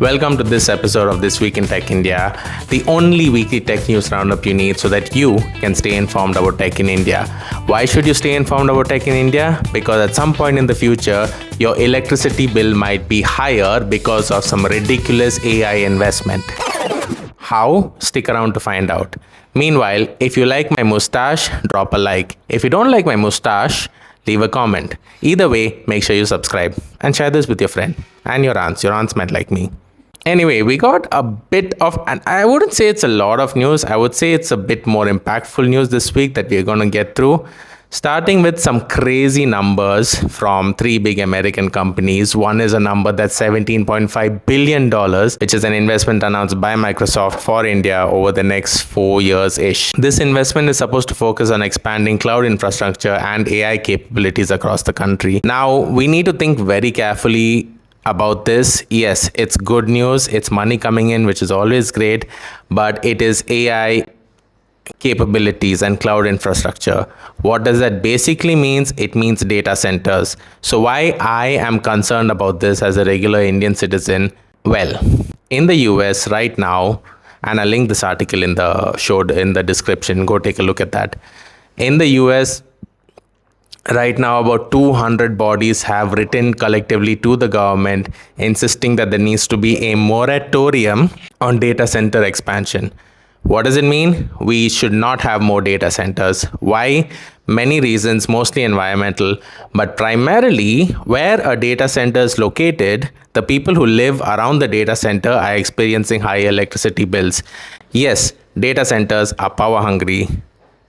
Welcome to this episode of This Week in Tech India, the only weekly tech news roundup you need so that you can stay informed about tech in India. Why should you stay informed about tech in India? Because at some point in the future, your electricity bill might be higher because of some ridiculous AI investment. How? Stick around to find out. Meanwhile, if you like my mustache, drop a like. If you don't like my mustache, leave a comment. Either way, make sure you subscribe and share this with your friend and your aunts. Your aunts might like me. Anyway, we got a bit of, and I wouldn't say it's a lot of news. I would say it's a bit more impactful news this week that we're going to get through. Starting with some crazy numbers from three big American companies. One is a number that's $17.5 billion, which is an investment announced by Microsoft for India over the next 4 years-ish. This investment is supposed to focus on expanding cloud infrastructure and AI capabilities across the country. Now, we need to think very carefully about this. Yes, it's good news. It's money coming in, which is always great, but it is AI capabilities and cloud infrastructure. What does that basically means? It means data centers. So why I am concerned about this as a regular Indian citizen? Well, in the US right now, and I'll link this article in the description, go take a look at that. In the US, right now, about 200 bodies have written collectively to the government insisting that there needs to be a moratorium on data center expansion. What does it mean? We should not have more data centers. Why? Many reasons, mostly environmental, but primarily where a data center is located, the people who live around the data center are experiencing high electricity bills. Yes, data centers are power hungry.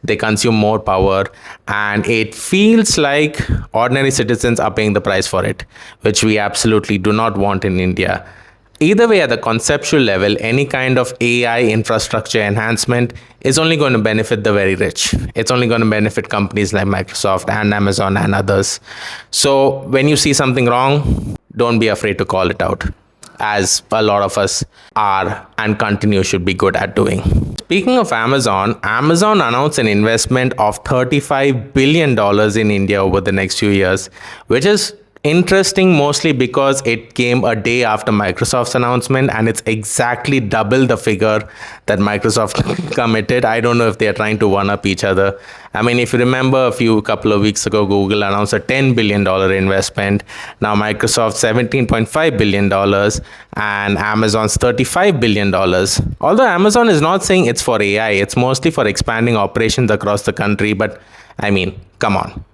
They consume more power, and it feels like ordinary citizens are paying the price for it, which we absolutely do not want in India. Either way, at the conceptual level, any kind of AI infrastructure enhancement is only going to benefit the very rich. It's only going to benefit companies like Microsoft and Amazon and others. So when you see something wrong, don't be afraid to call it out, as a lot of us are and should be good at doing. Speaking of Amazon announced an investment of $35 billion in India over the next few years, which is interesting mostly because it came a day after Microsoft's announcement, and it's exactly double the figure that Microsoft committed. I don't know if they are trying to one-up each other. I mean, if you remember a couple of weeks ago, Google announced a $10 billion investment. Now Microsoft's $17.5 billion and Amazon's $35 billion. Although Amazon is not saying it's for AI, it's mostly for expanding operations across the country. But I mean, come on.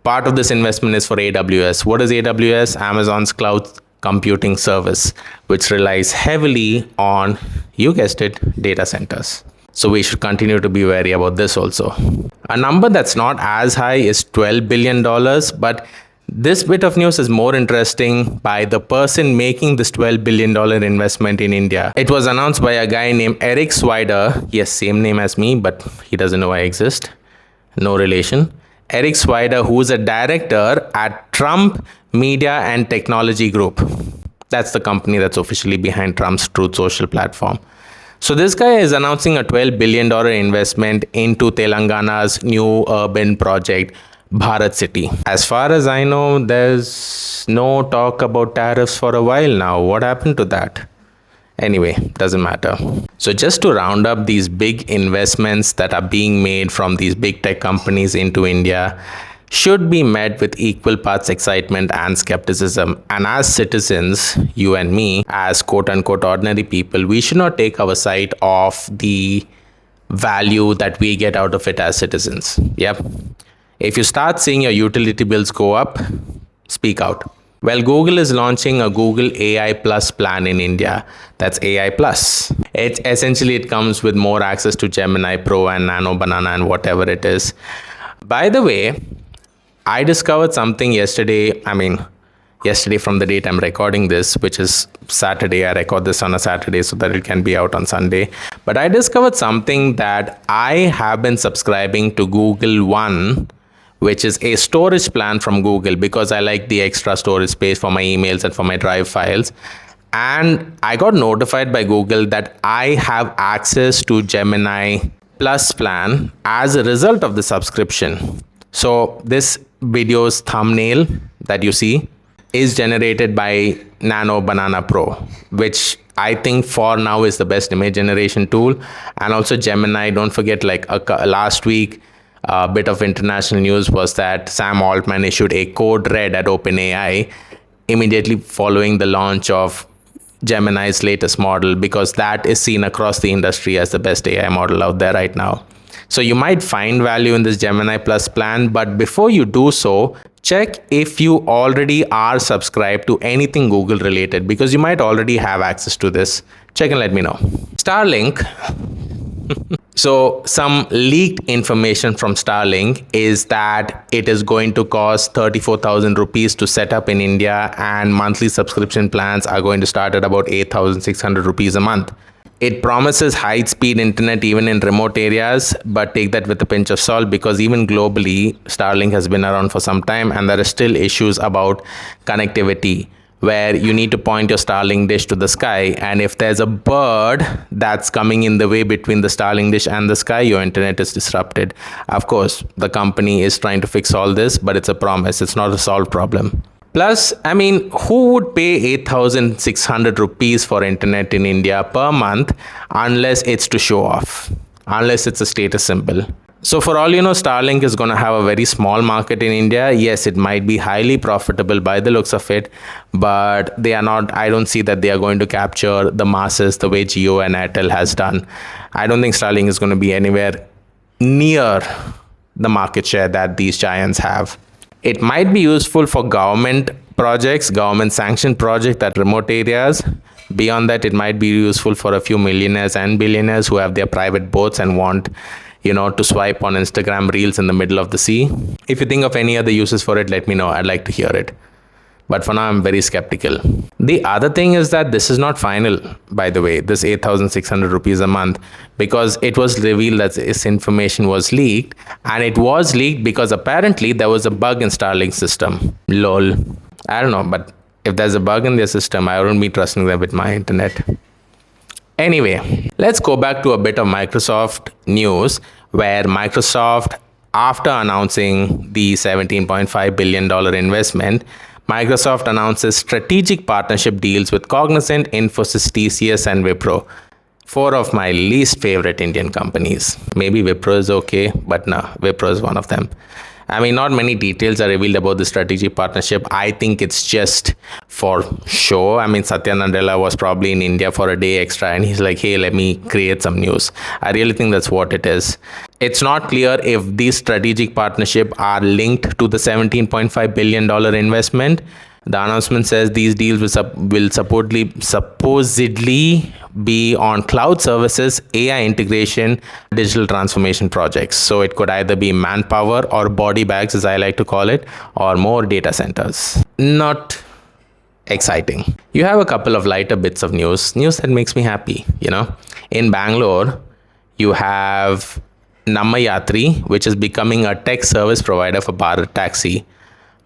Part of this investment is for AWS. What is AWS? Amazon's cloud computing service, which relies heavily on, you guessed it, data centers. So we should continue to be wary about this also. A number that's not as high is $12 billion, but this bit of news is more interesting by the person making this $12 billion investment in India. It was announced by a guy named Eric Swider. Yes, same name as me, but he doesn't know I exist. No relation. Eric Swider, who is a director at Trump Media and Technology Group. That's the company that's officially behind Trump's Truth Social platform. So this guy is announcing a $12 billion investment into Telangana's new urban project, Bharat City. As far as I know, there's no talk about tariffs for a while now. What happened to that? Anyway, doesn't matter. So just to round up these big investments that are being made from these big tech companies into India should be met with equal parts excitement and skepticism. And as citizens, you and me, as quote-unquote ordinary people, we should not take our sight off the value that we get out of it as citizens. Yep. If you start seeing your utility bills go up, speak out. Well, Google is launching a Google AI Plus plan in India. That's AI Plus. It comes with more access to Gemini Pro and Nano Banana and whatever it is. By the way, I discovered something yesterday. Yesterday from the date I'm recording this, which is Saturday. I record this on a Saturday so that it can be out on Sunday. But I discovered something that I have been subscribing to Google One, which is a storage plan from Google because I like the extra storage space for my emails and for my Drive files. And I got notified by Google that I have access to Gemini Plus plan as a result of the subscription. So this video's thumbnail that you see is generated by Nano Banana Pro, which I think for now is the best image generation tool. And also Gemini, don't forget, like last week, a bit of international news was that Sam Altman issued a code red at OpenAI immediately following the launch of Gemini's latest model, because that is seen across the industry as the best AI model out there right now. So you might find value in this Gemini Plus plan, but before you do so, check if you already are subscribed to anything Google related, because you might already have access to this. Check and let me know. Starlink. So some leaked information from Starlink is that it is going to cost 34,000 rupees to set up in India, and monthly subscription plans are going to start at about 8,600 rupees a month. It promises high-speed internet even in remote areas, but take that with a pinch of salt, because even globally, Starlink has been around for some time and there are still issues about connectivity, where you need to point your Starlink dish to the sky, and if there's a bird that's coming in the way between the Starlink dish and the sky, your internet is disrupted. Of course, the company is trying to fix all this, but it's a promise. It's not a solved problem. Plus, I mean, who would pay 8,600 rupees for internet in India per month unless it's to show off, unless it's a status symbol? So for all you know, Starlink is going to have a very small market in India. Yes, it might be highly profitable by the looks of it, but they are not, I don't see that they are going to capture the masses the way Jio and Airtel has done. I don't think Starlink is going to be anywhere near the market share that these giants have. It might be useful for government projects, government sanctioned projects at remote areas. Beyond that, it might be useful for a few millionaires and billionaires who have their private boats and want, to swipe on Instagram reels in the middle of the sea. If you think of any other uses for it, let me know. I'd like to hear it. But for now, I'm very skeptical. The other thing is that this is not final, by the way, this 8,600 rupees a month, because it was revealed that this information was leaked, and it was leaked because apparently there was a bug in Starlink's system. Lol. I don't know, but if there's a bug in their system, I wouldn't be trusting them with my internet. Anyway, let's go back to a bit of Microsoft news, where Microsoft, after announcing the $17.5 billion investment, Microsoft announces strategic partnership deals with Cognizant, Infosys, TCS, and Wipro. 4 of my least favorite Indian companies. Maybe Wipro is okay, but no, Wipro is one of them. I mean, not many details are revealed about the strategic partnership. I think it's just for show. I mean, Satya Nadella was probably in India for a day extra, and he's like, hey, let me create some news. I really think that's what it is. It's not clear if these strategic partnerships are linked to the $17.5 billion investment. The announcement says these deals will supposedly be on cloud services, AI integration, digital transformation projects. So it could either be manpower or body bags, as I like to call it, or more data centers. Not exciting. You have a couple of lighter bits of news that makes me happy. In Bangalore, you have Namma Yatri, which is becoming a tech service provider for Bharat Taxi.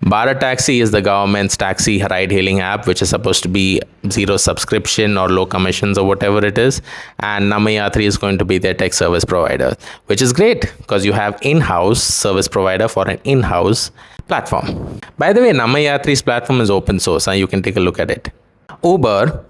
Bharat Taxi is the government's taxi ride-hailing app, which is supposed to be zero subscription or low commissions or whatever it is. And Namma Yatri is going to be their tech service provider, which is great because you have in-house service provider for an in-house platform. By the way, Namma Yatri's platform is open source, and you can take a look at it. Uber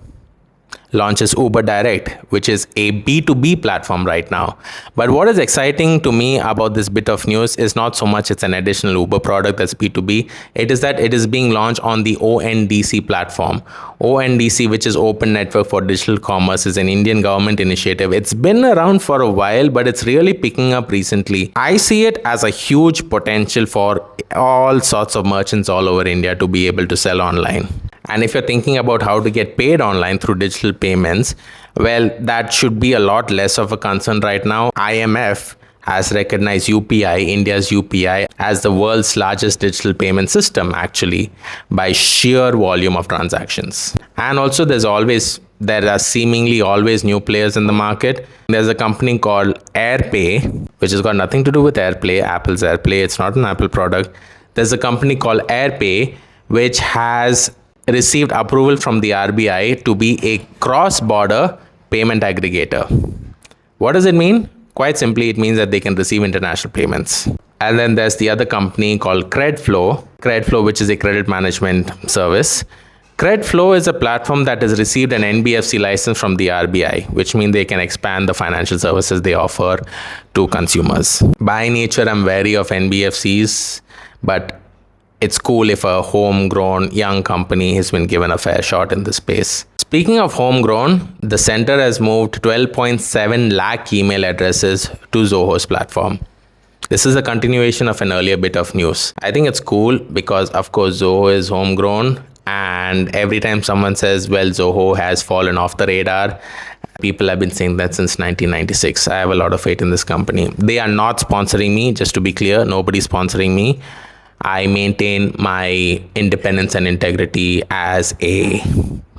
launches Uber Direct, which is a B2B platform right now. But what is exciting to me about this bit of news is not so much it's an additional Uber product that's B2B. It is that it is being launched on the ONDC platform. ONDC, which is Open Network for Digital Commerce, is an Indian government initiative. It's been around for a while, but it's really picking up recently. I see it as a huge potential for all sorts of merchants all over India to be able to sell online. And if you're thinking about how to get paid online through digital payments, well, that should be a lot less of a concern right now. IMF has recognized UPI, India's UPI, as the world's largest digital payment system, actually, by sheer volume of transactions. And also, there are seemingly always new players in the market. There's a company called AirPay, which has got nothing to do with AirPlay, Apple's AirPlay. It's not an Apple product. There's a company called AirPay, which has received approval from the RBI to be a cross-border payment aggregator. What does it mean? Quite simply, it means that they can receive international payments. And then there's the other company called Credflow, which is a credit management service, CredFlow is a platform that has received an NBFC license from the RBI, which means they can expand the financial services they offer to consumers. By nature, I'm wary of NBFCs, but it's cool if a homegrown young company has been given a fair shot in this space. Speaking of homegrown, the center has moved 12.7 lakh email addresses to Zoho's platform. This is a continuation of an earlier bit of news. I think it's cool because, of course, Zoho is homegrown, and every time someone says, well, Zoho has fallen off the radar, people have been saying that since 1996. I have a lot of faith in this company. They are not sponsoring me, just to be clear. Nobody's sponsoring me. I maintain my independence and integrity as a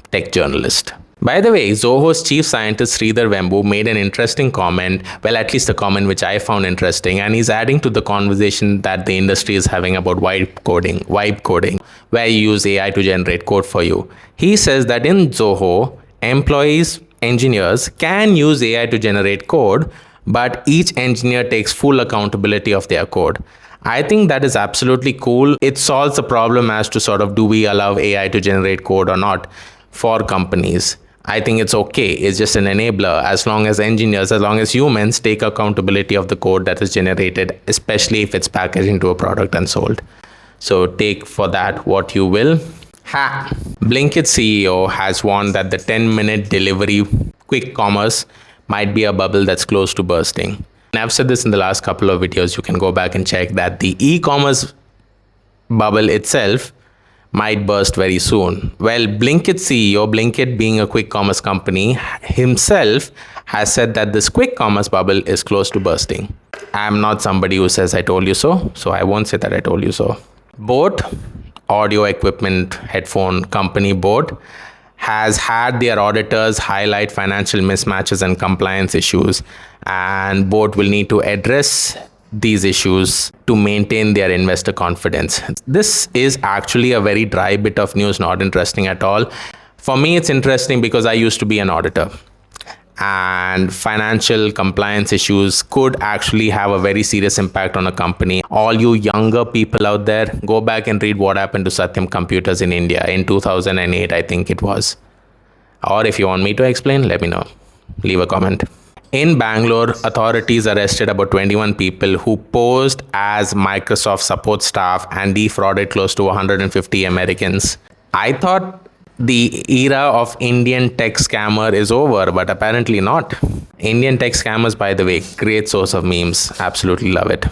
tech journalist. By the way, Zoho's chief scientist Sridhar Vembu made an interesting comment, well, at least a comment which I found interesting, and he's adding to the conversation that the industry is having about vibe coding, where you use AI to generate code for you. He says that in Zoho, employees, engineers can use AI to generate code, but each engineer takes full accountability of their code. I think that is absolutely cool. It solves the problem as to sort of, do we allow AI to generate code or not for companies? I think it's okay. It's just an enabler as long as engineers, as long as humans take accountability of the code that is generated, especially if it's packaged into a product and sold. So take for that what you will. Blinkit CEO has warned that the 10-minute delivery quick commerce might be a bubble that's close to bursting. And I've said this in the last couple of videos. You can go back and check that the e-commerce bubble itself might burst very soon. Well, Blinkit CEO, Blinkit being a quick commerce company, himself has said that this quick commerce bubble is close to bursting. I'm not somebody who says I told you so I won't say that I told you so. Boat, audio equipment headphone company Boat, has had their auditors highlight financial mismatches and compliance issues, and Boat will need to address these issues to maintain their investor confidence. This is actually a very dry bit of news, not interesting at all. For me, it's interesting because I used to be an auditor, and financial compliance issues could actually have a very serious impact on a company. All you younger people out there, go back and read what happened to Satyam Computers in India in 2008, I think it was. Or if you want me to explain, let me know. Leave a comment. In Bangalore, authorities arrested about 21 people who posed as Microsoft support staff and defrauded close to 150 Americans. I thought the era of Indian tech scammer is over, but apparently not. Indian tech scammers, by the way, great source of memes. Absolutely love it.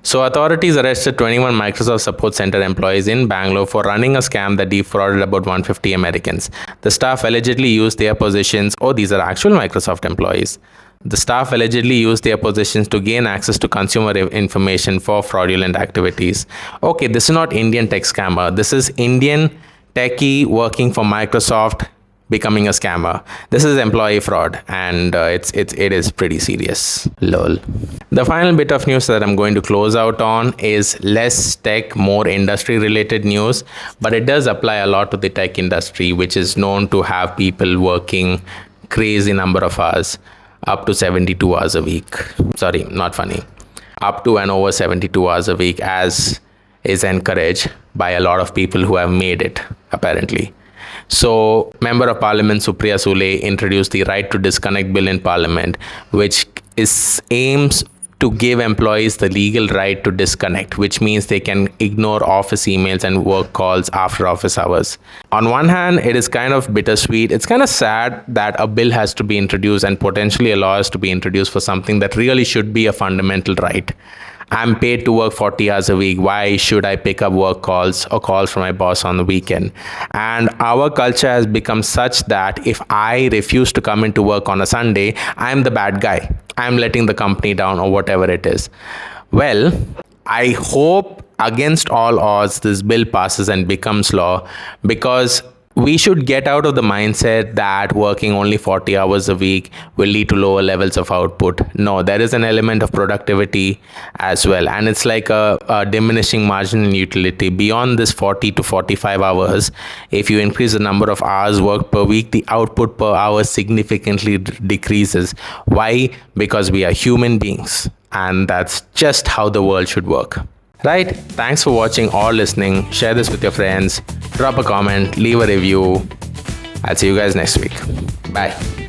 So authorities arrested 21 Microsoft Support Center employees in Bangalore for running a scam that defrauded about 150 Americans. The staff allegedly used their positions. Oh, these are actual Microsoft employees. The staff allegedly used their positions to gain access to consumer information for fraudulent activities. Okay, this is not Indian tech scammer. This is Indian techie working for Microsoft becoming a scammer. This is employee fraud, and it is pretty serious. Lol. The final bit of news that I'm going to close out on is less tech, more industry related news, but it does apply a lot to the tech industry, which is known to have people working crazy number of hours. Up to 72 hours a week. Sorry, not funny. Up to and over 72 hours a week, as is encouraged by a lot of people who have made it, apparently. So, Member of Parliament Supriya Sule introduced the Right to Disconnect Bill in Parliament, which aims to give employees the legal right to disconnect, which means they can ignore office emails and work calls after office hours. On one hand, it is kind of bittersweet. It's kind of sad that a bill has to be introduced and potentially a law has to be introduced for something that really should be a fundamental right. I'm paid to work 40 hours a week. Why should I pick up work calls or calls from my boss on the weekend? And our culture has become such that if I refuse to come into work on a Sunday, I'm the bad guy. I'm letting the company down or whatever it is. Well, I hope against all odds this bill passes and becomes law, because we should get out of the mindset that working only 40 hours a week will lead to lower levels of output. No, there is an element of productivity as well. And it's like a diminishing margin in utility. Beyond this 40 to 45 hours, if you increase the number of hours worked per week, the output per hour significantly decreases. Why? Because we are human beings. And that's just how the world should work. Right? Thanks for watching or listening. Share this with your friends. Drop a comment, leave a review. I'll see you guys next week. Bye.